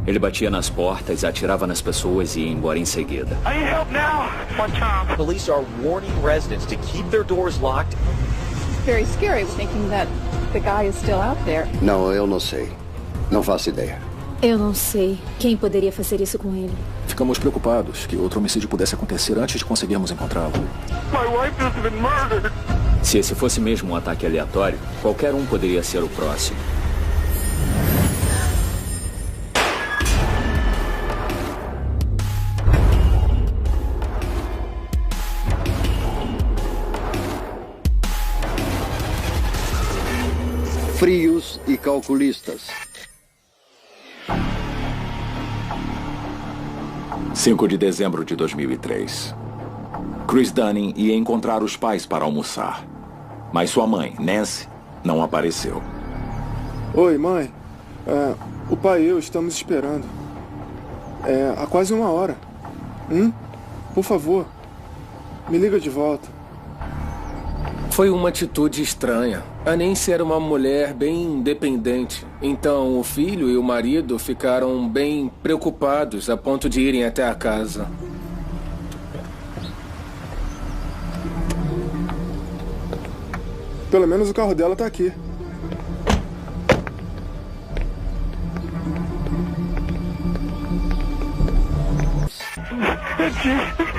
Ele batia nas portas, atirava nas pessoas e ia embora em seguida. I need help now. One time. Police are warning residents to keep their doors locked. Very scary thinking that the guy is still out there. Não, eu não sei. Não faço ideia. Eu não sei quem poderia fazer isso com ele. Ficamos preocupados que outro homicídio pudesse acontecer antes de conseguirmos encontrá-lo. My wife has been murdered. Se esse fosse mesmo um ataque aleatório, qualquer um poderia ser o próximo. Frios e calculistas. 5 de dezembro de 2003. Chris Dunning ia encontrar os pais para almoçar. Mas sua mãe, Nancy, não apareceu. Oi, mãe. O pai e eu estamos esperando. Há quase 1 hora. Por favor, me liga de volta. Foi uma atitude estranha. A Nancy era uma mulher bem independente. Então o filho e o marido ficaram bem preocupados a ponto de irem até a casa. Pelo menos o carro dela tá aqui.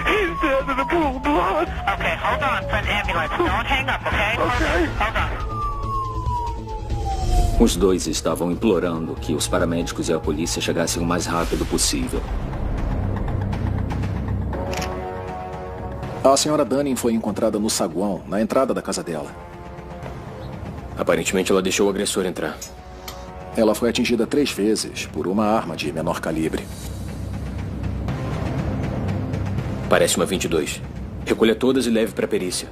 He's dead in the pool of blood. Okay, hold on for an ambulance. Don't hang up, okay? Okay. Hold on. Os dois estavam implorando que os paramédicos e a polícia chegassem o mais rápido possível. A senhora Dunning foi encontrada no saguão, na entrada da casa dela. Aparentemente ela deixou o agressor entrar. Ela foi atingida 3 vezes por uma arma de menor calibre. Parece uma 22. Recolha todas e leve para a perícia.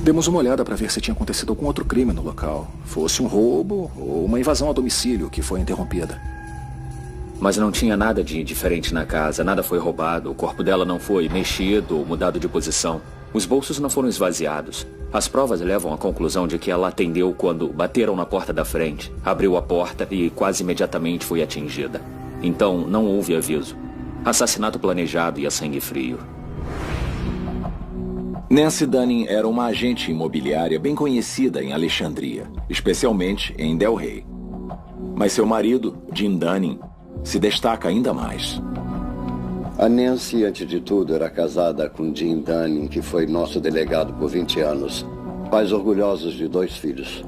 Demos uma olhada para ver se tinha acontecido algum outro crime no local. Fosse um roubo ou uma invasão a domicílio que foi interrompida. Mas não tinha nada de diferente na casa, nada foi roubado, o corpo dela não foi mexido ou mudado de posição. Os bolsos não foram esvaziados. As provas levam à conclusão de que ela atendeu quando bateram na porta da frente, abriu a porta e quase imediatamente foi atingida. Então não houve aviso. Assassinato planejado e a sangue frio. Nancy Dunning era uma agente imobiliária bem conhecida em Alexandria, especialmente em Del Rey. Mas seu marido, Jim Dunning, se destaca ainda mais. A Nancy, antes de tudo, era casada com Jim Dunning, que foi nosso delegado por 20 anos. Pais orgulhosos de 2 filhos.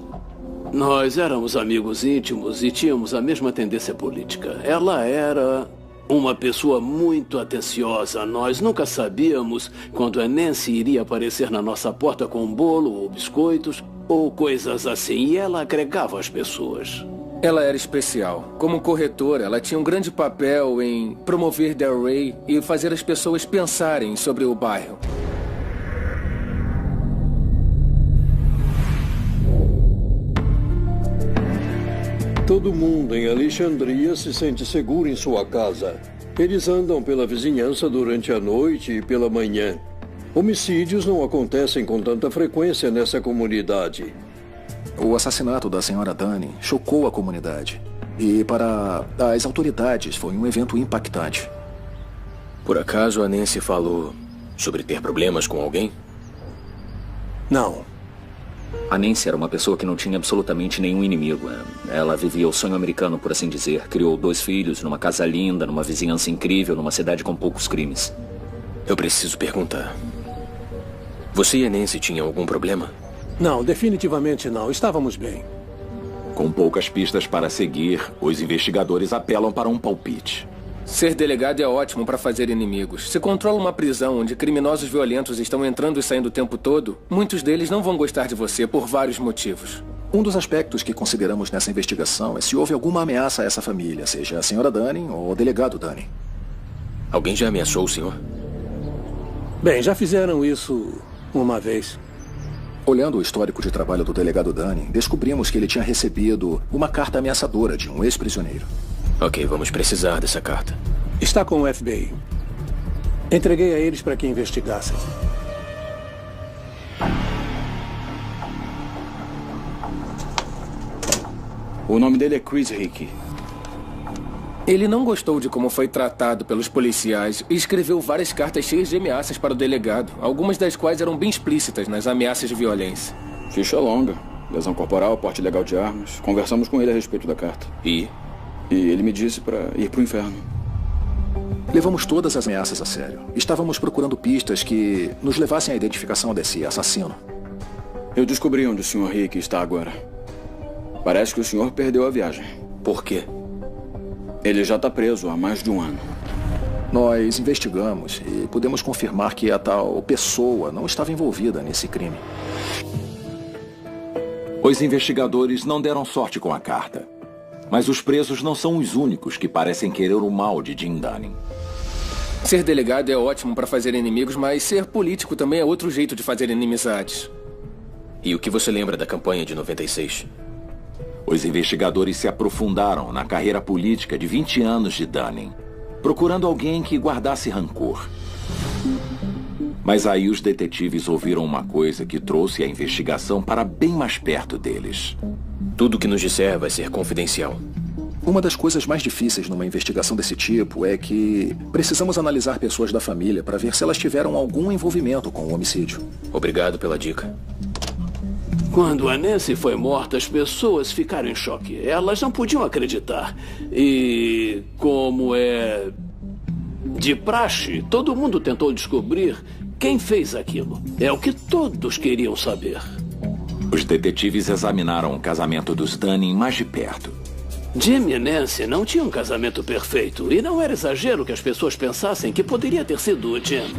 Nós éramos amigos íntimos e tínhamos a mesma tendência política. Ela era uma pessoa muito atenciosa. Nós nunca sabíamos quando a Nancy iria aparecer na nossa porta com um bolo ou biscoitos ou coisas assim. E ela agregava as pessoas. Ela era especial. Como corretora, ela tinha um grande papel em promover Del Rey e fazer as pessoas pensarem sobre o bairro. Todo mundo em Alexandria se sente seguro em sua casa. Eles andam pela vizinhança durante a noite e pela manhã. Homicídios não acontecem com tanta frequência nessa comunidade. O assassinato da senhora Dunning chocou a comunidade. E para as autoridades foi um evento impactante. Por acaso a Nancy falou sobre ter problemas com alguém? Não. A Nancy era uma pessoa que não tinha absolutamente nenhum inimigo. Ela vivia o sonho americano, por assim dizer. Criou 2 filhos, numa casa linda, numa vizinhança incrível, numa cidade com poucos crimes. Eu preciso perguntar. Você e a Nancy tinham algum problema? Não, definitivamente não. Estávamos bem. Com poucas pistas para seguir, os investigadores apelam para um palpite. Ser delegado é ótimo para fazer inimigos. Se controla uma prisão onde criminosos violentos estão entrando e saindo o tempo todo, muitos deles não vão gostar de você por vários motivos. Um dos aspectos que consideramos nessa investigação é se houve alguma ameaça a essa família, seja a senhora Dunning ou o delegado Dunning. Alguém já ameaçou o senhor? Bem, já fizeram isso uma vez. Olhando o histórico de trabalho do delegado Dunning, descobrimos que ele tinha recebido uma carta ameaçadora de um ex-prisioneiro. Ok, vamos precisar dessa carta. Está com o FBI. Entreguei a eles para que investigassem. O nome dele é Chris Hickey. Ele não gostou de como foi tratado pelos policiais e escreveu várias cartas cheias de ameaças para o delegado, algumas das quais eram bem explícitas nas ameaças de violência. Ficha longa, lesão corporal, porte ilegal de armas. Conversamos com ele a respeito da carta. E ele me disse para ir pro inferno. Levamos todas as ameaças a sério. Estávamos procurando pistas que nos levassem à identificação desse assassino. Eu descobri onde o Sr. Hickey está agora. Parece que o senhor perdeu a viagem. Por quê? Ele já está preso há mais de um ano. Nós investigamos e pudemos confirmar que a tal pessoa não estava envolvida nesse crime. Os investigadores não deram sorte com a carta. Mas os presos não são os únicos que parecem querer o mal de Jim Dunning. Ser delegado é ótimo para fazer inimigos, mas ser político também é outro jeito de fazer inimizades. E o que você lembra da campanha de 96? Os investigadores se aprofundaram na carreira política de 20 anos de Dunning, procurando alguém que guardasse rancor. Mas aí os detetives ouviram uma coisa que trouxe a investigação para bem mais perto deles. Tudo o que nos disser vai ser confidencial. Uma das coisas mais difíceis numa investigação desse tipo é que precisamos analisar pessoas da família para ver se elas tiveram algum envolvimento com o homicídio. Obrigado pela dica. Quando a Nancy foi morta, as pessoas ficaram em choque. Elas não podiam acreditar. E, como é de praxe, todo mundo tentou descobrir quem fez aquilo. É o que todos queriam saber. Os detetives examinaram o casamento dos Dunning mais de perto. Jim e Nancy não tinham um casamento perfeito. E não era exagero que as pessoas pensassem que poderia ter sido o Jim.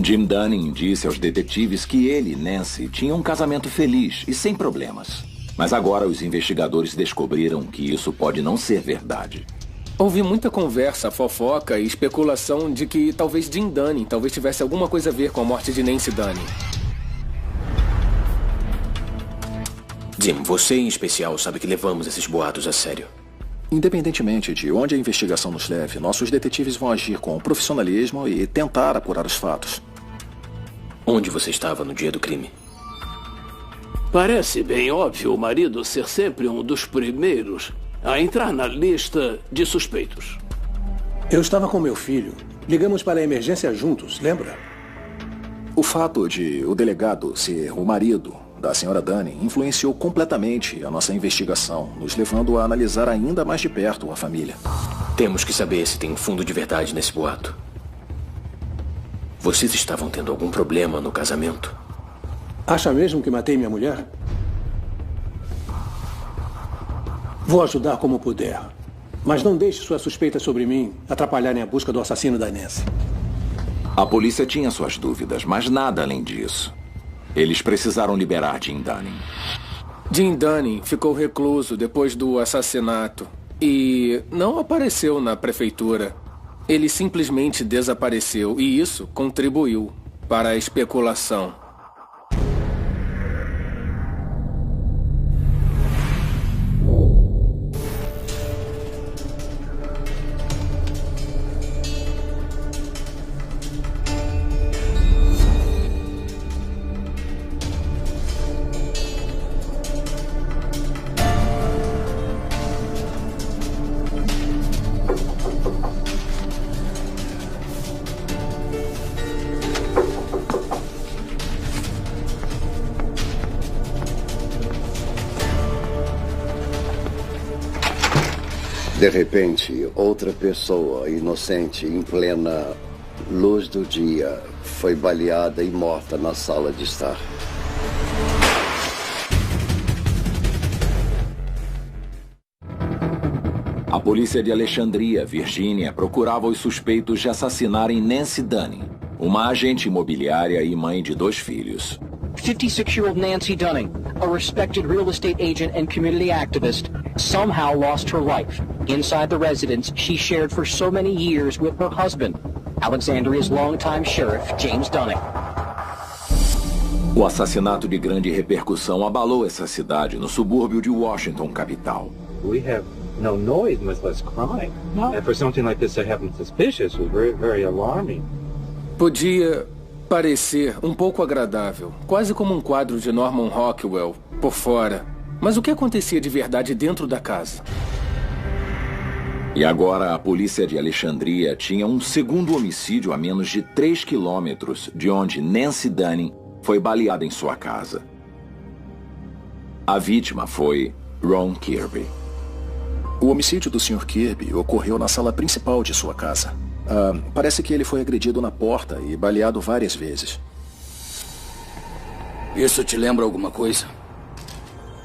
Jim Dunning disse aos detetives que ele e Nancy tinham um casamento feliz e sem problemas. Mas agora os investigadores descobriram que isso pode não ser verdade. Houve muita conversa, fofoca e especulação de que talvez Jim Dunning tivesse alguma coisa a ver com a morte de Nancy Dunning. Jim, você em especial sabe que levamos esses boatos a sério. Independentemente de onde a investigação nos leve, nossos detetives vão agir com profissionalismo e tentar apurar os fatos. Onde você estava no dia do crime? Parece bem óbvio o marido ser sempre um dos primeiros a entrar na lista de suspeitos. Eu estava com meu filho. Ligamos para a emergência juntos, lembra? O fato de o delegado ser o marido da senhora Dunning influenciou completamente a nossa investigação, nos levando a analisar ainda mais de perto a família. Temos que saber se tem fundo de verdade nesse boato. Vocês estavam tendo algum problema no casamento? Acha mesmo que matei minha mulher? Vou ajudar como puder. Mas não deixe suas suspeitas sobre mim atrapalharem a busca do assassino da Nancy. A polícia tinha suas dúvidas, mas nada além disso. Eles precisaram liberar Jim Dunning. Jim Dunning ficou recluso depois do assassinato e não apareceu na prefeitura. Ele simplesmente desapareceu e isso contribuiu para a especulação. De repente, outra pessoa inocente, em plena luz do dia, foi baleada e morta na sala de estar. A polícia de Alexandria, Virgínia, procurava os suspeitos de assassinarem Nancy Dunning, uma agente imobiliária e mãe de 2 filhos. 56-year-old Nancy Dunning, a respected real estate agent and community activist, somehow lost her life inside the residence she shared for so many years with her husband, Alexandria's longtime sheriff, James Dunning. O assassinato de grande repercussão abalou essa cidade no subúrbio de Washington, capital. We have no noise, much less crime. And for something like this to happen suspicious was very, very alarming. Podia parecer um pouco agradável, quase como um quadro de Norman Rockwell, por fora. Mas o que acontecia de verdade dentro da casa? E agora a polícia de Alexandria tinha um segundo homicídio a menos de 3 quilômetros de onde Nancy Dunning foi baleada em sua casa. A vítima foi Ron Kirby. O homicídio do Sr. Kirby ocorreu na sala principal de sua casa. Parece que ele foi agredido na porta e baleado várias vezes. Isso te lembra alguma coisa?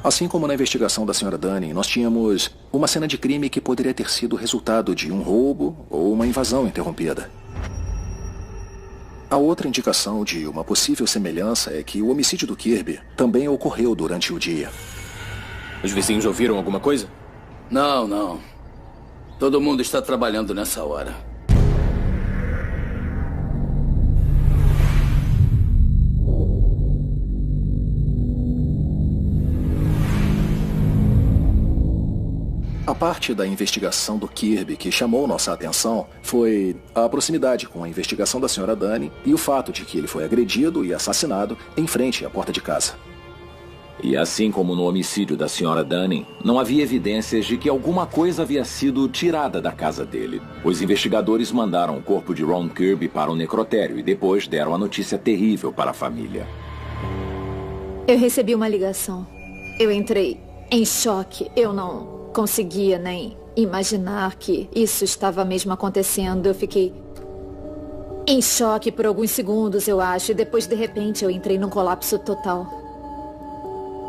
Assim como na investigação da Sra. Dunning, nós tínhamos uma cena de crime que poderia ter sido resultado de um roubo ou uma invasão interrompida. A outra indicação de uma possível semelhança é que o homicídio do Kirby também ocorreu durante o dia. Os vizinhos ouviram alguma coisa? Não. Todo mundo está trabalhando nessa hora. A parte da investigação do Kirby que chamou nossa atenção foi a proximidade com a investigação da Sra. Dunning e o fato de que ele foi agredido e assassinado em frente à porta de casa. E assim como no homicídio da Sra. Dunning, não havia evidências de que alguma coisa havia sido tirada da casa dele. Os investigadores mandaram o corpo de Ron Kirby para o necrotério e depois deram a notícia terrível para a família. Eu recebi uma ligação. Eu entrei em choque. Eu não conseguia nem imaginar que isso estava mesmo acontecendo. Eu fiquei em choque por alguns segundos, eu acho. E depois, de repente, eu entrei num colapso total.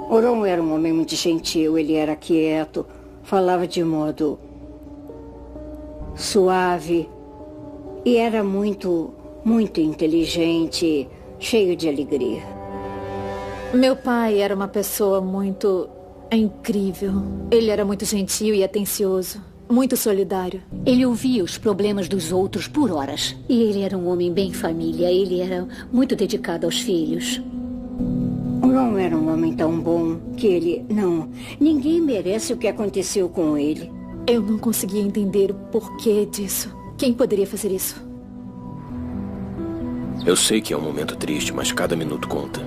O Ron era um homem muito gentil. Ele era quieto, falava de modo suave. E era muito inteligente, cheio de alegria. Meu pai era uma pessoa muito incrível. Ele era muito gentil e atencioso, muito solidário. Ele ouvia os problemas dos outros por horas. E ele era um homem bem família. Ele era muito dedicado aos filhos. O Ron era um homem tão bom que ninguém merece o que aconteceu com ele. Eu não conseguia entender o porquê disso. Quem poderia fazer isso? Eu sei que é um momento triste, mas cada minuto conta.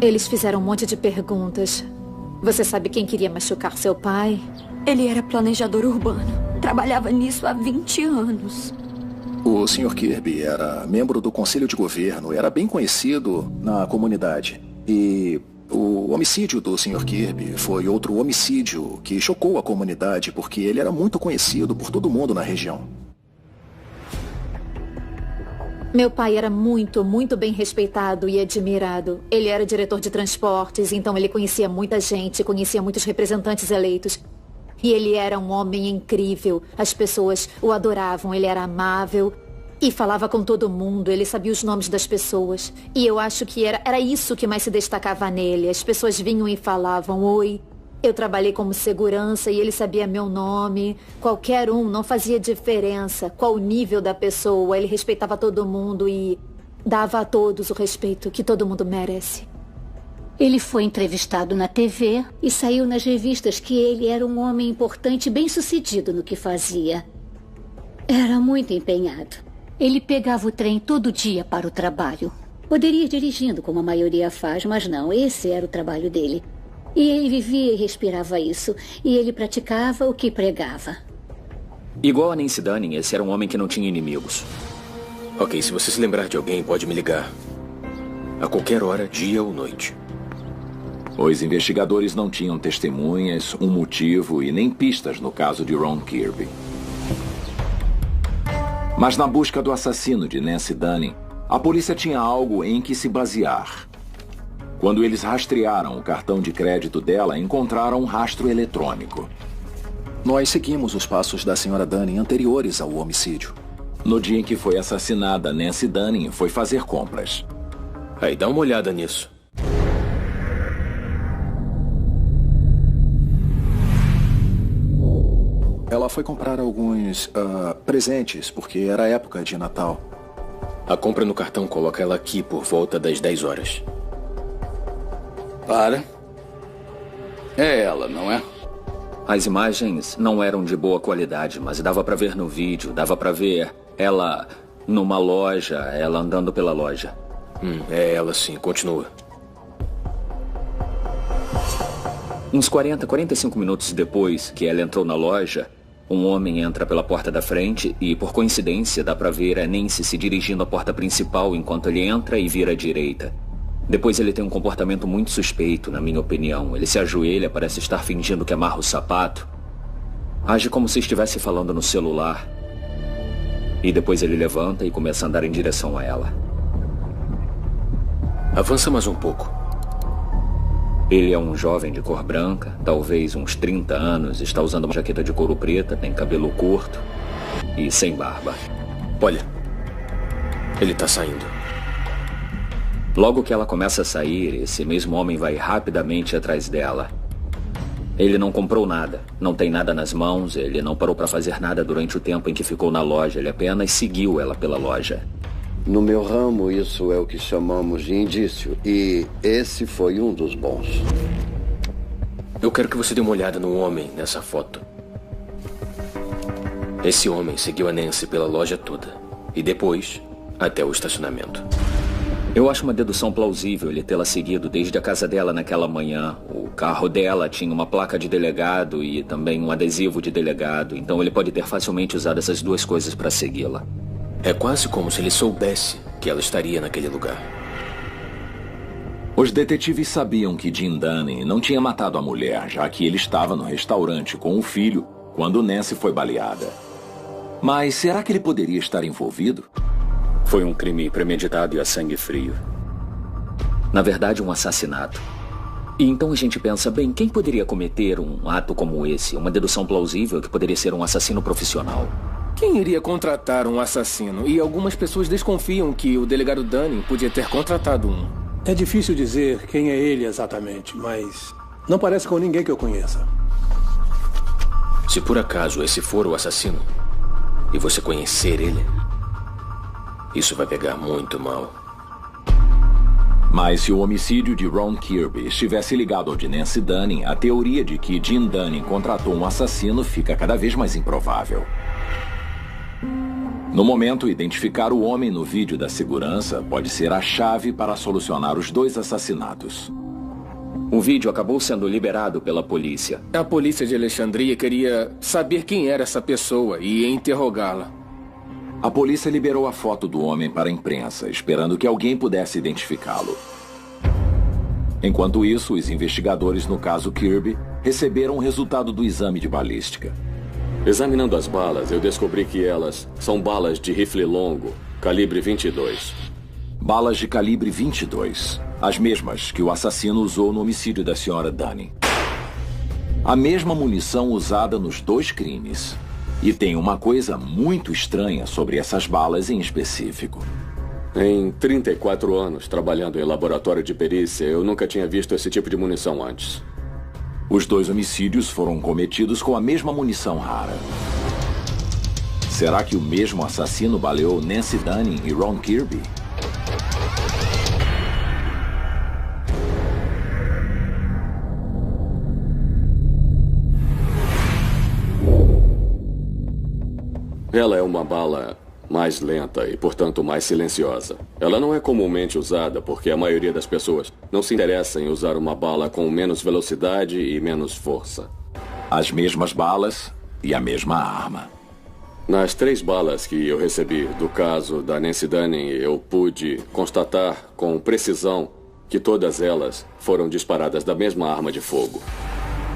Eles fizeram um monte de perguntas. Você sabe quem queria machucar seu pai? Ele era planejador urbano. Trabalhava nisso há 20 anos. O Sr. Kirby era membro do Conselho de Governo, era bem conhecido na comunidade. E o homicídio do Sr. Kirby foi outro homicídio que chocou a comunidade, porque ele era muito conhecido por todo mundo na região. Meu pai era muito bem respeitado e admirado. Ele era diretor de transportes, então ele conhecia muita gente, conhecia muitos representantes eleitos. E ele era um homem incrível. As pessoas o adoravam, ele era amável e falava com todo mundo. Ele sabia os nomes das pessoas. E eu acho que era isso que mais se destacava nele. As pessoas vinham e falavam, oi. Eu trabalhei como segurança e ele sabia meu nome. Qualquer um, não fazia diferença qual o nível da pessoa. Ele respeitava todo mundo e dava a todos o respeito que todo mundo merece. Ele foi entrevistado na TV e saiu nas revistas que ele era um homem importante e bem-sucedido no que fazia. Era muito empenhado. Ele pegava o trem todo dia para o trabalho. Poderia ir dirigindo, como a maioria faz, mas não, esse era o trabalho dele. E ele vivia e respirava isso. E ele praticava o que pregava. Igual a Nancy Dunning, esse era um homem que não tinha inimigos. Ok, se você se lembrar de alguém, pode me ligar. A qualquer hora, dia ou noite. Os investigadores não tinham testemunhas, um motivo e nem pistas no caso de Ron Kirby. Mas na busca do assassino de Nancy Dunning, a polícia tinha algo em que se basear. Quando eles rastrearam o cartão de crédito dela, encontraram um rastro eletrônico. Nós seguimos os passos da Sra. Dunning anteriores ao homicídio. No dia em que foi assassinada, Nancy Dunning foi fazer compras. Aí, dá uma olhada nisso. Ela foi comprar alguns presentes, porque era época de Natal. A compra no cartão coloca ela aqui por volta das 10 horas. Para. É ela, não é? As imagens não eram de boa qualidade, mas dava pra ver no vídeo, dava pra ver ela numa loja, ela andando pela loja. É ela sim, continua. Uns 45 minutos depois que ela entrou na loja, um homem entra pela porta da frente e, por coincidência, dá pra ver a Nancy se dirigindo à porta principal enquanto ele entra e vira à direita. Depois ele tem um comportamento muito suspeito, na minha opinião. Ele se ajoelha, parece estar fingindo que amarra o sapato. Age como se estivesse falando no celular. E depois ele levanta e começa a andar em direção a ela. Avança mais um pouco. Ele é um jovem de cor branca, talvez uns 30 anos, está usando uma jaqueta de couro preta, tem cabelo curto e sem barba. Olha, ele tá saindo. Logo que ela começa a sair, esse mesmo homem vai rapidamente atrás dela. Ele não comprou nada, não tem nada nas mãos, ele não parou para fazer nada durante o tempo em que ficou na loja, ele apenas seguiu ela pela loja. No meu ramo, isso é o que chamamos de indício, e esse foi um dos bons. Eu quero que você dê uma olhada no homem nessa foto. Esse homem seguiu a Nancy pela loja toda, e depois até o estacionamento. Eu acho uma dedução plausível ele tê-la seguido desde a casa dela naquela manhã. O carro dela tinha uma placa de delegado e também um adesivo de delegado, então ele pode ter facilmente usado essas duas coisas para segui-la. É quase como se ele soubesse que ela estaria naquele lugar. Os detetives sabiam que Jim Dunning não tinha matado a mulher, já que ele estava no restaurante com o filho quando Nancy foi baleada. Mas será que ele poderia estar envolvido? Foi um crime premeditado e a sangue frio. Na verdade, um assassinato. E então a gente pensa, bem, quem poderia cometer um ato como esse? Uma dedução plausível que poderia ser um assassino profissional. Quem iria contratar um assassino? E algumas pessoas desconfiam que o delegado Dunning podia ter contratado um. É difícil dizer quem é ele exatamente, mas não parece com ninguém que eu conheça. Se por acaso esse for o assassino, e você conhecer ele, isso vai pegar muito mal. Mas se o homicídio de Ron Kirby estivesse ligado ao de Nancy Dunning, a teoria de que Jim Dunning contratou um assassino fica cada vez mais improvável. No momento, identificar o homem no vídeo da segurança pode ser a chave para solucionar os dois assassinatos. O vídeo acabou sendo liberado pela polícia. A polícia de Alexandria queria saber quem era essa pessoa e interrogá-la. A polícia liberou a foto do homem para a imprensa, esperando que alguém pudesse identificá-lo. Enquanto isso, os investigadores no caso Kirby receberam o resultado do exame de balística. Examinando as balas, eu descobri que elas são balas de rifle longo, calibre 22. Balas de calibre 22. As mesmas que o assassino usou no homicídio da senhora Dunning. A mesma munição usada nos dois crimes. E tem uma coisa muito estranha sobre essas balas em específico. Em 34 anos trabalhando em laboratório de perícia, eu nunca tinha visto esse tipo de munição antes. Os dois homicídios foram cometidos com a mesma munição rara. Será que o mesmo assassino baleou Nancy Dunning e Ron Kirby? Ela é uma bala mais lenta e, portanto, mais silenciosa. Ela não é comumente usada porque a maioria das pessoas não se interessa em usar uma bala com menos velocidade e menos força. As mesmas balas e a mesma arma. Nas 3 balas que eu recebi do caso da Nancy Dunning, eu pude constatar com precisão que todas elas foram disparadas da mesma arma de fogo.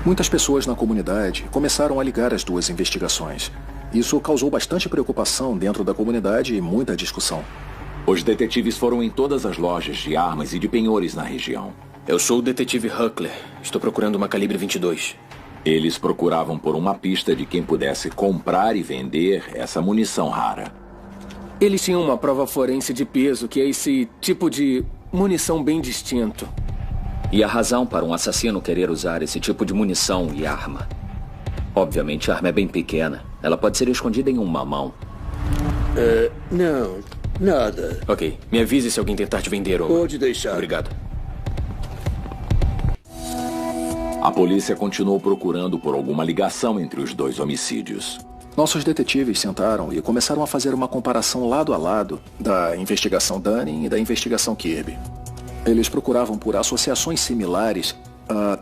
Muitas pessoas na comunidade começaram a ligar as duas investigações. Isso causou bastante preocupação dentro da comunidade e muita discussão. Os detetives foram em todas as lojas de armas e de penhores na região. Eu sou o detetive Huckler. Estou procurando uma calibre 22. Eles procuravam por uma pista de quem pudesse comprar e vender essa munição rara. Eles tinham uma prova forense de peso, que é esse tipo de munição bem distinto. E a razão para um assassino querer usar esse tipo de munição e arma? Obviamente a arma é bem pequena. Ela pode ser escondida em uma mão. Não, nada. Ok, me avise se alguém tentar te vender uma. Pode deixar. Obrigado. A polícia continuou procurando por alguma ligação entre os dois homicídios. Nossos detetives sentaram e começaram a fazer uma comparação lado a lado da investigação Dunning e da investigação Kirby. Eles procuravam por associações similares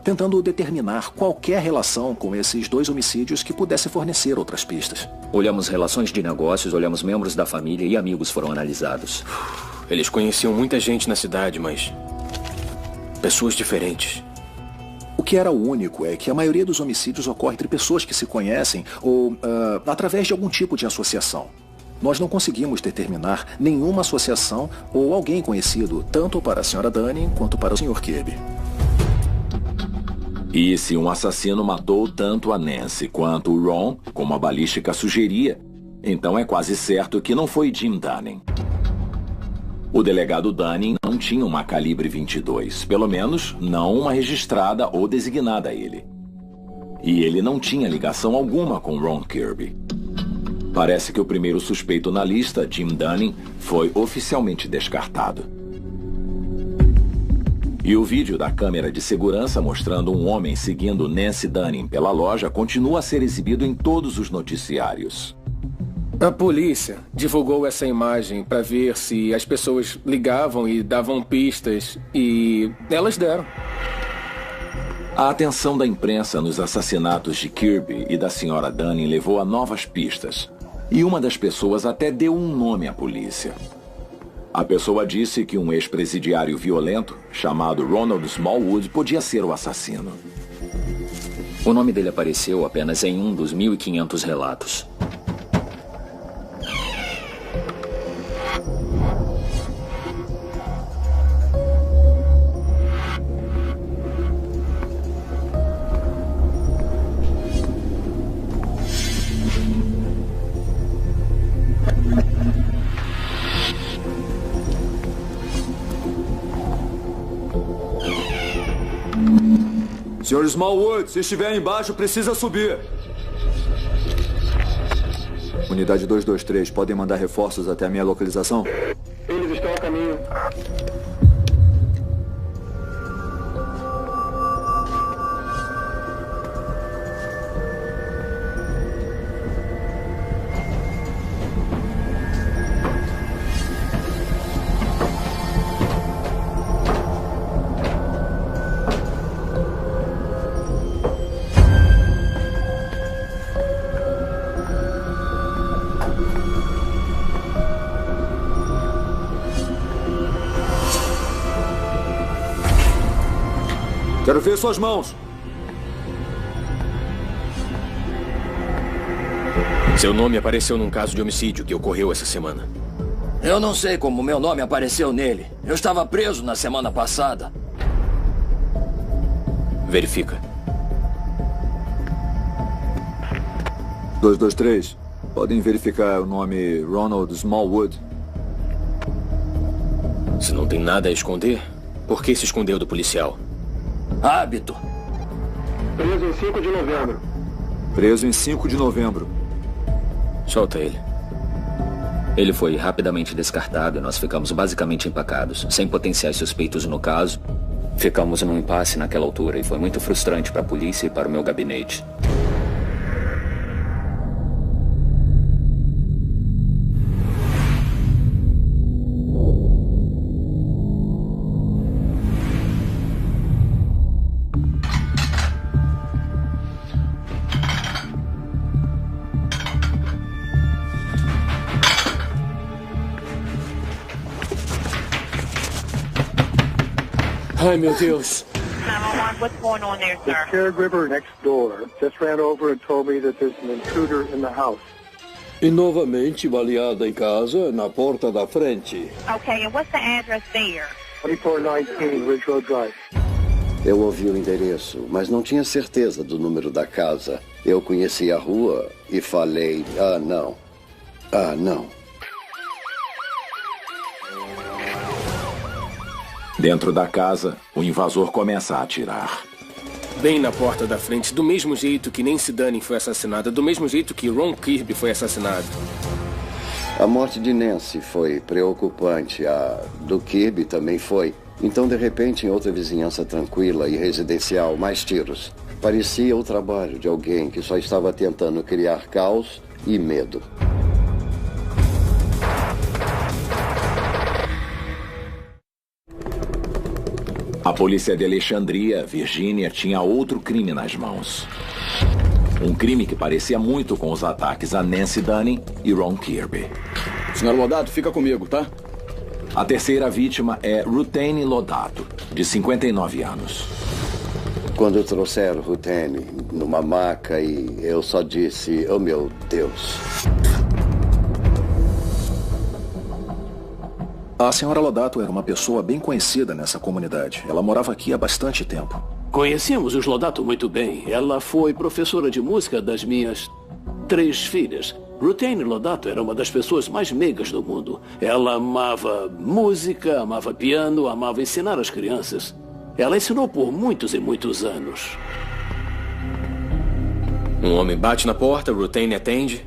tentando determinar qualquer relação com esses 2 homicídios que pudesse fornecer outras pistas. Olhamos relações de negócios, olhamos membros da família e amigos foram analisados. Eles conheciam muita gente na cidade, mas... pessoas diferentes. O que era único é que a maioria dos homicídios ocorre entre pessoas que se conhecem ou através de algum tipo de associação. Nós não conseguimos determinar nenhuma associação ou alguém conhecido, tanto para a Sra. Dunning quanto para o Sr. Kirby. E se um assassino matou tanto a Nancy quanto o Ron, como a balística sugeria, então é quase certo que não foi Jim Dunning. O delegado Dunning não tinha uma calibre 22, pelo menos não uma registrada ou designada a ele. E ele não tinha ligação alguma com Ron Kirby. Parece que o primeiro suspeito na lista, Jim Dunning, foi oficialmente descartado. E o vídeo da câmera de segurança mostrando um homem seguindo Nancy Dunning pela loja continua a ser exibido em todos os noticiários. A polícia divulgou essa imagem para ver se as pessoas ligavam e davam pistas, e elas deram. A atenção da imprensa nos assassinatos de Kirby e da Sra. Dunning levou a novas pistas. E uma das pessoas até deu um nome à polícia. A pessoa disse que um ex-presidiário violento, chamado Ronald Smallwood, podia ser o assassino. O nome dele apareceu apenas em um dos 1.500 relatos. Sr. Smallwood, se estiver embaixo, precisa subir. Unidade 223, podem mandar reforços até a minha localização? Eles estão a caminho. Quero ver suas mãos. Seu nome apareceu num caso de homicídio que ocorreu essa semana. Eu não sei como meu nome apareceu nele. Eu estava preso na semana passada. Verifica. 223, podem verificar o nome Ronald Smallwood? Se não tem nada a esconder, por que se escondeu do policial? Hábito. Preso em 5 de novembro. Preso em 5 de novembro. Solta ele. Ele foi rapidamente descartado e nós ficamos basicamente empacados, sem potenciais suspeitos no caso. Ficamos num impasse naquela altura e foi muito frustrante para a polícia e para o meu gabinete. Ai, meu Deus. 911, what's going on there, sir? The caregiver next door just ran over and told me that there's an intruder in the house. E novamente baleada em casa, na porta da frente. Okay, and what's the address there? 2419 Ridge Road Drive. Eu ouvi o endereço, mas não tinha certeza do número da casa. Eu conheci a rua e falei, não. Não. Dentro da casa, o invasor começa a atirar. Bem na porta da frente, do mesmo jeito que Nancy Dunning foi assassinada, do mesmo jeito que Ron Kirby foi assassinado. A morte de Nancy foi preocupante, a do Kirby também foi. Então, de repente, em outra vizinhança tranquila e residencial, mais tiros. Parecia o trabalho de alguém que só estava tentando criar caos e medo. A A polícia de Alexandria, Virgínia, tinha outro crime nas mãos. Um crime que parecia muito com os ataques a Nancy Dunning e Ron Kirby. Senhor Lodato, fica comigo, tá? A terceira vítima é Ruthane Lodato, de 59 anos. Quando trouxeram Ruthane numa maca e eu só disse, oh meu Deus. A senhora Lodato era uma pessoa bem conhecida nessa comunidade. Ela morava aqui há bastante tempo. Conhecíamos os Lodato muito bem. Ela foi professora de música das minhas 3 filhas. Ruthane Lodato era uma das pessoas mais meigas do mundo. Ela amava música, amava piano, amava ensinar as crianças. Ela ensinou por muitos e muitos anos. Um homem bate na porta, Ruthane atende.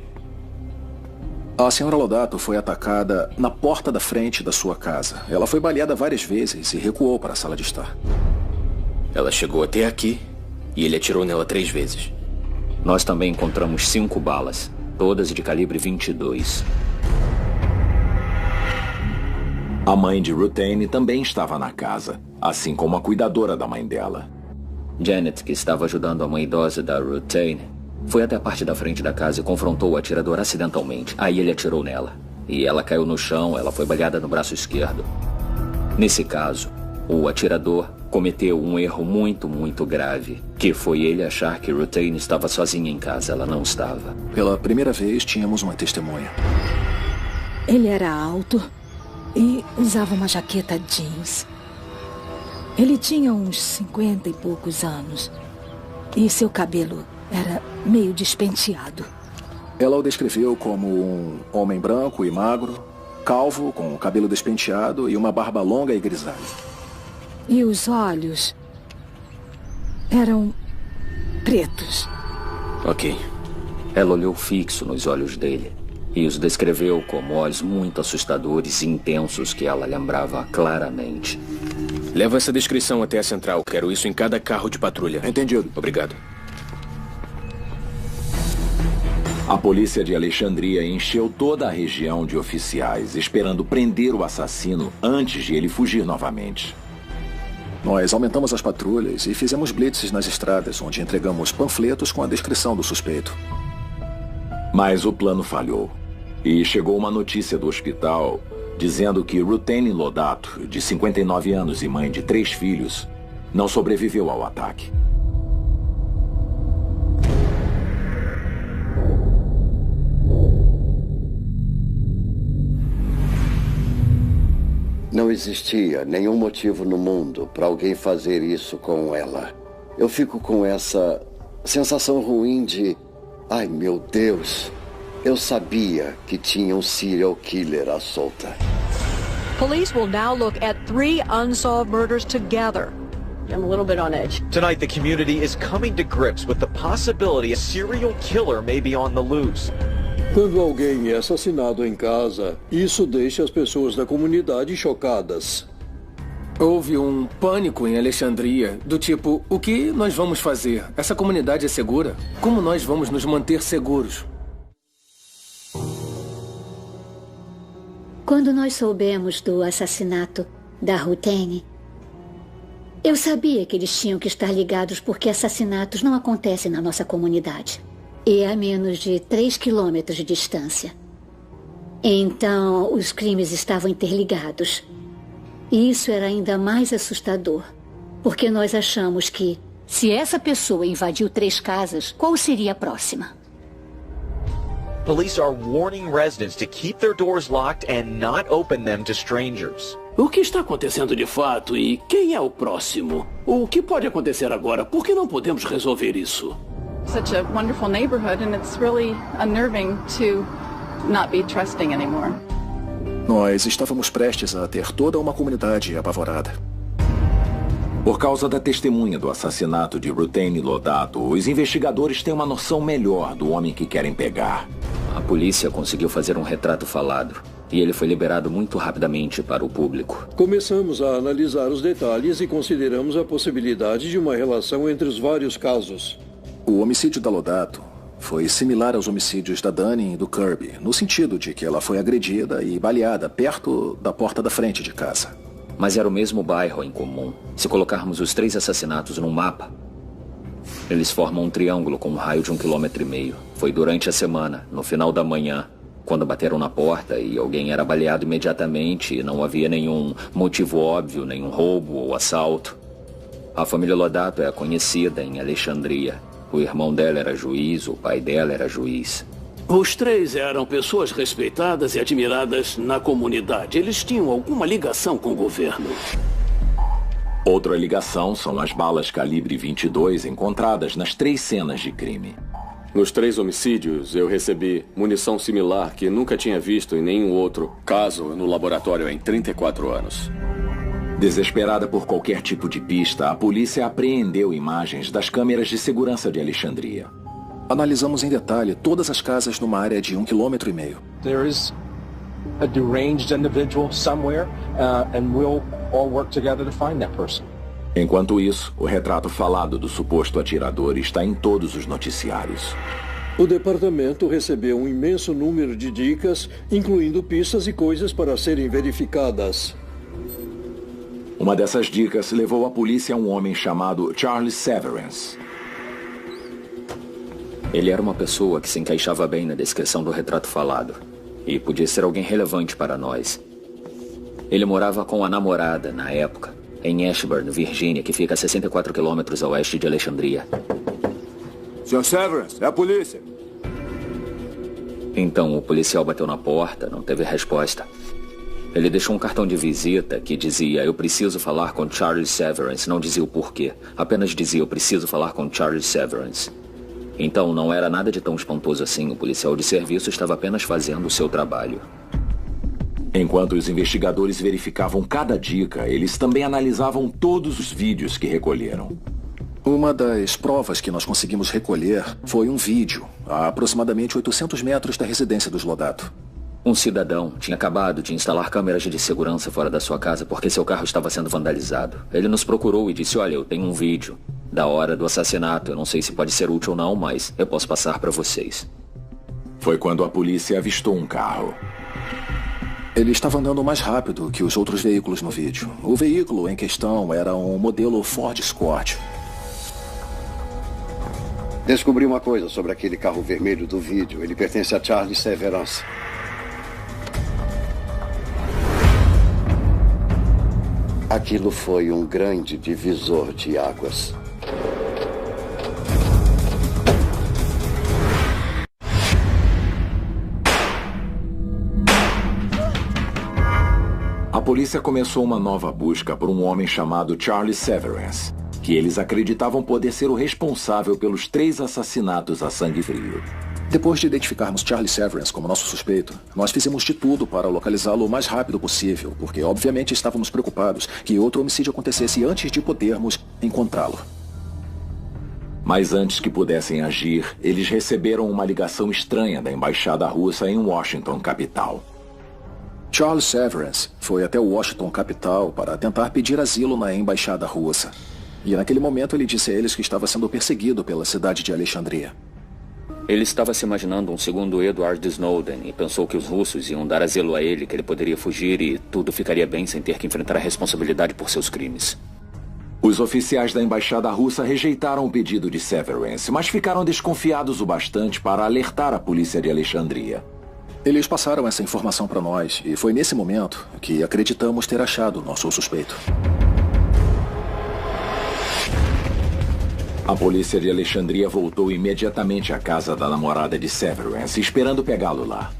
A senhora Lodato foi atacada na porta da frente da sua casa. Ela foi baleada várias vezes e recuou para a sala de estar. Ela chegou até aqui e ele atirou nela 3 vezes. Nós também encontramos 5 balas, todas de calibre 22. A mãe de Ruthane também estava na casa, assim como a cuidadora da mãe dela. Janet, que estava ajudando a mãe idosa da Ruthane, foi até a parte da frente da casa e confrontou o atirador acidentalmente. Aí ele atirou nela. E ela caiu no chão, ela foi baleada no braço esquerdo. Nesse caso, o atirador cometeu um erro muito grave, que foi ele achar que Ruthane estava sozinha em casa. Ela não estava. Pela primeira vez, tínhamos uma testemunha. Ele era alto e usava uma jaqueta jeans. Ele tinha uns 50 e poucos anos. E seu cabelo era meio despenteado. Ela o descreveu como um homem branco e magro, calvo, com o cabelo despenteado e uma barba longa e grisalha. E os olhos eram pretos. Ok. Ela olhou fixo nos olhos dele e os descreveu como olhos muito assustadores e intensos que ela lembrava claramente. Leva essa descrição até a central. Quero isso em cada carro de patrulha. Entendido. Obrigado. A polícia de Alexandria encheu toda a região de oficiais, esperando prender o assassino antes de ele fugir novamente. Nós aumentamos as patrulhas e fizemos blitzes nas estradas, onde entregamos panfletos com a descrição do suspeito. Mas o plano falhou. E chegou uma notícia do hospital dizendo que Ruthane Lodato, de 59 anos e mãe de 3 filhos, não sobreviveu ao ataque. Não existia nenhum motivo no mundo para alguém fazer isso com ela. Eu fico com essa sensação ruim de... Ai, meu Deus. Eu sabia que tinha um serial killer à solta. Police will now look at 3 unsolved murders together. I'm a little bit on edge. Tonight, the community is coming to grips with the possibility a serial killer may be on the loose. Quando alguém é assassinado em casa, isso deixa as pessoas da comunidade chocadas. Houve um pânico em Alexandria, do tipo, o que nós vamos fazer? Essa comunidade é segura? Como nós vamos nos manter seguros? Quando nós soubemos do assassinato da Ruthane, eu sabia que eles tinham que estar ligados porque assassinatos não acontecem na nossa comunidade. E a menos de 3 quilômetros de distância. Então, os crimes estavam interligados. E isso era ainda mais assustador, porque nós achamos que, se essa pessoa invadiu 3 casas, qual seria a próxima? Police are warning residents to keep their doors locked and not open them to strangers. O que está acontecendo de fato e quem é o próximo? O que pode acontecer agora? Por que não podemos resolver isso? Such a wonderful neighborhood, and it's really unnerving to not be trusting anymore. Nós estávamos prestes a ter toda uma comunidade apavorada. Por causa da testemunha do assassinato de Ruthane Lodato, os investigadores têm uma noção melhor do homem que querem pegar. A polícia conseguiu fazer um retrato falado, e ele foi liberado muito rapidamente para o público. Começamos a analisar os detalhes e consideramos a possibilidade de uma relação entre os vários casos. O homicídio da Lodato foi similar aos homicídios da Dunning e do Kirby, no sentido de que ela foi agredida e baleada perto da porta da frente de casa. Mas era o mesmo bairro em comum. Se colocarmos os 3 assassinatos num mapa, eles formam um triângulo com um raio de 1,5 km. Foi durante a semana, no final da manhã, quando bateram na porta e alguém era baleado imediatamente e não havia nenhum motivo óbvio, nenhum roubo ou assalto. A família Lodato é conhecida em Alexandria. O irmão dela era juiz, o pai dela era juiz. Os 3 eram pessoas respeitadas e admiradas na comunidade. Eles tinham alguma ligação com o governo. Outra ligação são as balas calibre 22 encontradas nas 3 cenas de crime. Nos 3 homicídios, eu recebi munição similar que nunca tinha visto em nenhum outro caso no laboratório em 34 anos. Desesperada por qualquer tipo de pista, a polícia apreendeu imagens das câmeras de segurança de Alexandria. Analisamos em detalhe todas as casas numa área de 1,5 km. There is a deranged individual somewhere, and we'll all work together to find that person. Enquanto isso, o retrato falado do suposto atirador está em todos os noticiários. O departamento recebeu um imenso número de dicas, incluindo pistas e coisas para serem verificadas. Uma dessas dicas levou a polícia a um homem chamado Charles Severance. Ele era uma pessoa que se encaixava bem na descrição do retrato falado. E podia ser alguém relevante para nós. Ele morava com a namorada, na época, em Ashburn, Virgínia, que fica a 64 quilômetros a oeste de Alexandria. Sr. Severance, é a polícia. Então o policial bateu na porta, não teve resposta. Ele deixou um cartão de visita que dizia: eu preciso falar com Charles Severance. Não dizia o porquê, apenas dizia: eu preciso falar com Charles Severance. Então não era nada de tão espantoso assim. O policial de serviço estava apenas fazendo o seu trabalho. Enquanto os investigadores verificavam cada dica, eles também analisavam todos os vídeos que recolheram. Uma das provas que nós conseguimos recolher foi um vídeo, a aproximadamente 800 metros da residência dos Lodato. Um cidadão tinha acabado de instalar câmeras de segurança fora da sua casa porque seu carro estava sendo vandalizado. Ele nos procurou e disse: olha, eu tenho um vídeo da hora do assassinato. Eu não sei se pode ser útil ou não, mas eu posso passar para vocês. Foi quando a polícia avistou um carro. Ele estava andando mais rápido que os outros veículos no vídeo. O veículo em questão era um modelo Ford Escort. Descobri uma coisa sobre aquele carro vermelho do vídeo. Ele pertence a Charles Severance. Aquilo foi um grande divisor de águas. A polícia começou uma nova busca por um homem chamado Charles Severance, que eles acreditavam poder ser o responsável pelos 3 assassinatos a sangue frio. Depois de identificarmos Charles Severance como nosso suspeito, nós fizemos de tudo para localizá-lo o mais rápido possível, porque obviamente estávamos preocupados que outro homicídio acontecesse antes de podermos encontrá-lo. Mas antes que pudessem agir, eles receberam uma ligação estranha da embaixada russa em Washington, capital. Charles Severance foi até Washington, capital, para tentar pedir asilo na embaixada russa. E naquele momento ele disse a eles que estava sendo perseguido pela cidade de Alexandria. Ele estava se imaginando um segundo Edward Snowden e pensou que os russos iam dar asilo a ele, que ele poderia fugir e tudo ficaria bem sem ter que enfrentar a responsabilidade por seus crimes. Os oficiais da embaixada russa rejeitaram o pedido de Severance, mas ficaram desconfiados o bastante para alertar a polícia de Alexandria. Eles passaram essa informação para nós e foi nesse momento que acreditamos ter achado nosso suspeito. A polícia de Alexandria voltou imediatamente à casa da namorada de Severance, esperando pegá-lo lá.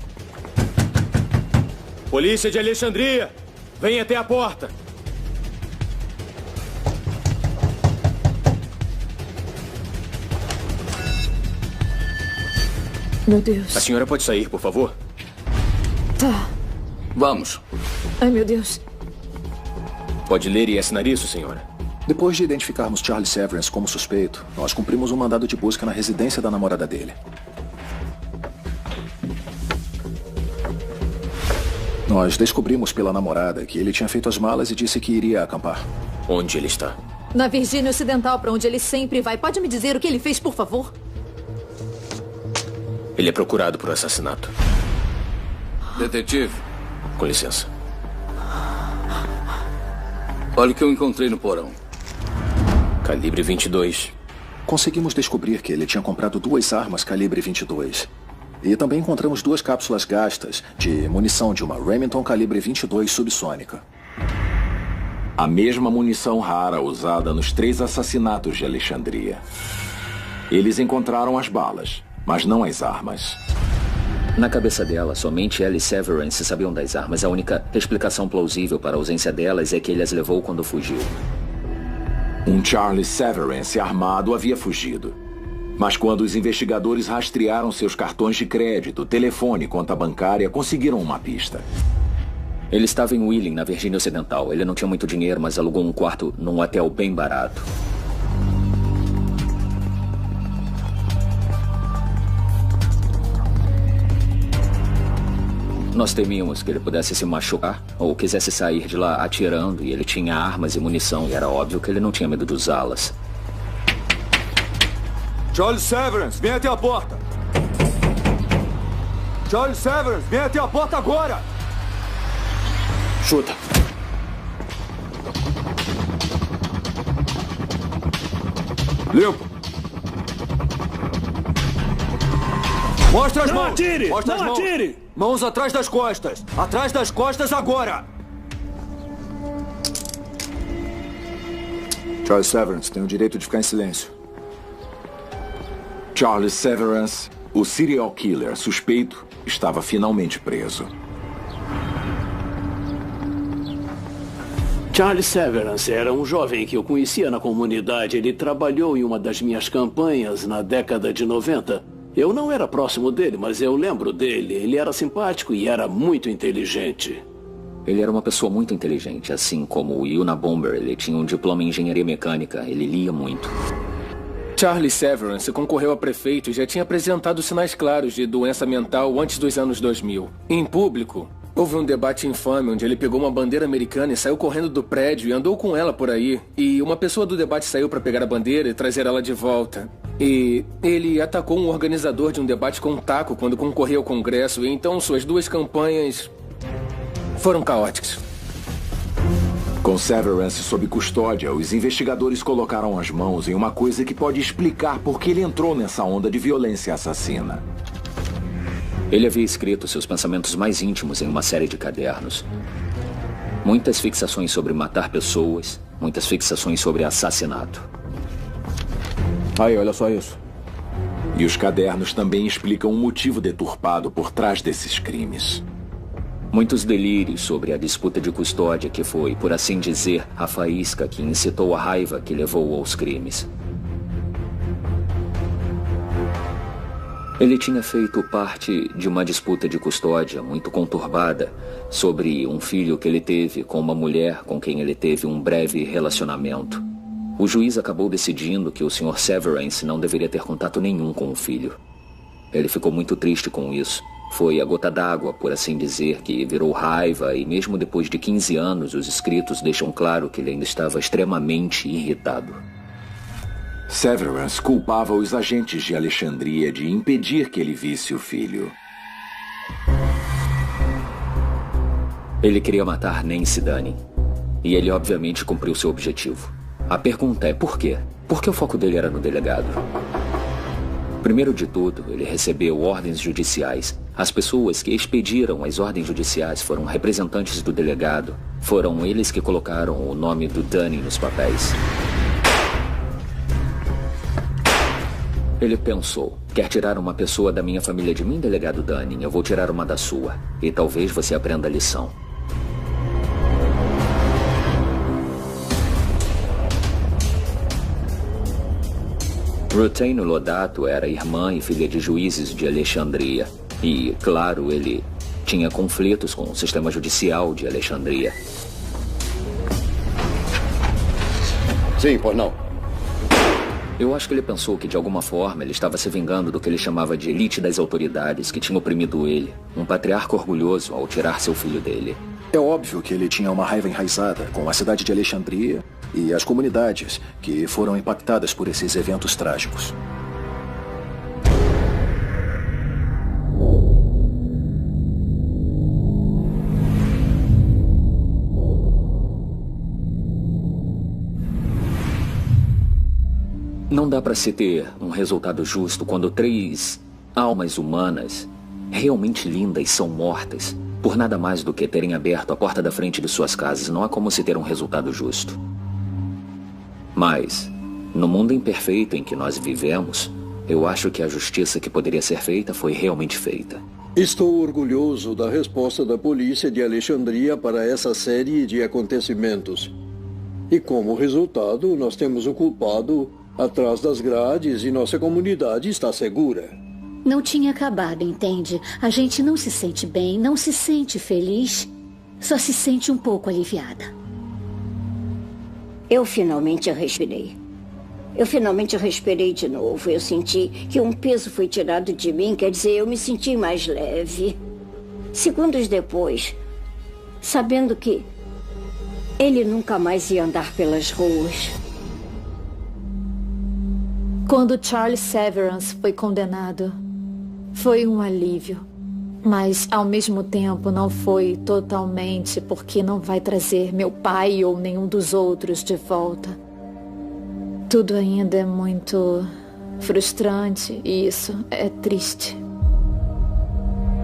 Polícia de Alexandria! Vem até a porta! Meu Deus. A senhora pode sair, por favor? Tá. Vamos. Ai, meu Deus. Pode ler e assinar isso, senhora? Depois de identificarmos Charles Severance como suspeito, nós cumprimos um mandado de busca na residência da namorada dele. Nós descobrimos pela namorada que ele tinha feito as malas e disse que iria acampar. Onde ele está? Na Virgínia Ocidental, para onde ele sempre vai. Pode me dizer o que ele fez, por favor? Ele é procurado por assassinato. Detetive. Com licença. Olha o que eu encontrei no porão. Calibre 22. Conseguimos descobrir que ele tinha comprado 2 armas calibre 22. E também encontramos 2 cápsulas gastas de munição de uma Remington calibre 22 subsônica. A mesma munição rara usada nos 3 assassinatos de Alexandria. Eles encontraram as balas, mas não as armas. Na cabeça dela, somente ela e Severance sabiam das armas. A única explicação plausível para a ausência delas é que ele as levou quando fugiu. Um Charles Severance armado havia fugido. Mas quando os investigadores rastrearam seus cartões de crédito, telefone e conta bancária, conseguiram uma pista. Ele estava em Wheeling, na Virgínia Ocidental. Ele não tinha muito dinheiro, mas alugou um quarto num hotel bem barato. Nós temíamos que ele pudesse se machucar ou quisesse sair de lá atirando, e ele tinha armas e munição, e era óbvio que ele não tinha medo de usá-las. Charles Severance, vem até a porta! Charles Severance, vem até a porta agora! Chuta. Limpo! Mostra as mãos! Não atire! Mostra as Não mãos! atire! Mãos atrás das costas! Atrás das costas agora! Charles Severance tem o direito de ficar em silêncio. Charles Severance, o serial killer suspeito, estava finalmente preso. Charles Severance era um jovem que eu conhecia na comunidade. Ele trabalhou em uma das minhas campanhas na década de 90. Eu não era próximo dele, mas eu lembro dele. Ele era simpático e era muito inteligente. Ele era uma pessoa muito inteligente, assim como o Unabomber. Ele tinha um diploma em engenharia mecânica. Ele lia muito. Charles Severance concorreu a prefeito e já tinha apresentado sinais claros de doença mental antes dos anos 2000. Em público, houve um debate infame onde ele pegou uma bandeira americana e saiu correndo do prédio e andou com ela por aí. E uma pessoa do debate saiu para pegar a bandeira e trazer ela de volta. E ele atacou um organizador de um debate com um taco quando concorria ao Congresso. E então suas 2 campanhas foram caóticas. Com Severance sob custódia, os investigadores colocaram as mãos em uma coisa que pode explicar por que ele entrou nessa onda de violência assassina. Ele havia escrito seus pensamentos mais íntimos em uma série de cadernos. Muitas fixações sobre matar pessoas, muitas fixações sobre assassinato. Aí, olha só isso. E os cadernos também explicam um motivo deturpado por trás desses crimes. Muitos delírios sobre a disputa de custódia que foi, por assim dizer, a faísca que incitou a raiva que levou aos crimes. Ele tinha feito parte de uma disputa de custódia muito conturbada sobre um filho que ele teve com uma mulher com quem ele teve um breve relacionamento. O juiz acabou decidindo que o Sr. Severance não deveria ter contato nenhum com o filho. Ele ficou muito triste com isso. Foi a gota d'água, por assim dizer, que virou raiva, e mesmo depois de 15 anos, os escritos deixam claro que ele ainda estava extremamente irritado. Severance culpava os agentes de Alexandria de impedir que ele visse o filho. Ele queria matar Nancy Dunning. E ele obviamente cumpriu seu objetivo. A pergunta é por quê? Por que o foco dele era no delegado? Primeiro de tudo, ele recebeu ordens judiciais. As pessoas que expediram as ordens judiciais foram representantes do delegado. Foram eles que colocaram o nome do Dunning nos papéis. Ele pensou, quer tirar uma pessoa da minha família de mim, delegado Dunning? Eu vou tirar uma da sua. E talvez você aprenda a lição. Ruthane Lodato era irmã e filha de juízes de Alexandria. E, claro, ele tinha conflitos com o sistema judicial de Alexandria. Sim, por não. Eu acho que ele pensou que, de alguma forma, ele estava se vingando do que ele chamava de elite das autoridades, que tinha oprimido ele. Um patriarca orgulhoso ao tirar seu filho dele. É óbvio que ele tinha uma raiva enraizada com a cidade de Alexandria e as comunidades que foram impactadas por esses eventos trágicos. Não dá para se ter um resultado justo quando 3 almas humanas realmente lindas são mortas por nada mais do que terem aberto a porta da frente de suas casas. Não há como se ter um resultado justo. Mas, no mundo imperfeito em que nós vivemos, eu acho que a justiça que poderia ser feita foi realmente feita. Estou orgulhoso da resposta da polícia de Alexandria para essa série de acontecimentos. E como resultado, nós temos o culpado atrás das grades e nossa comunidade está segura. Não tinha acabado, entende? A gente não se sente bem, não se sente feliz, só se sente um pouco aliviada. Eu finalmente respirei. Eu finalmente respirei de novo. Eu senti que um peso foi tirado de mim, quer dizer, eu me senti mais leve. Segundos depois, sabendo que ele nunca mais ia andar pelas ruas. Quando Charles Severance foi condenado, foi um alívio. Mas, ao mesmo tempo, não foi totalmente, porque não vai trazer meu pai ou nenhum dos outros de volta. Tudo ainda é muito frustrante e isso é triste.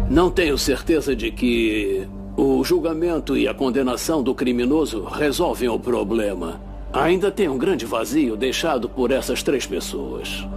Não tenho certeza de que o julgamento e a condenação do criminoso resolvem o problema. Ainda tem um grande vazio deixado por essas 3 pessoas.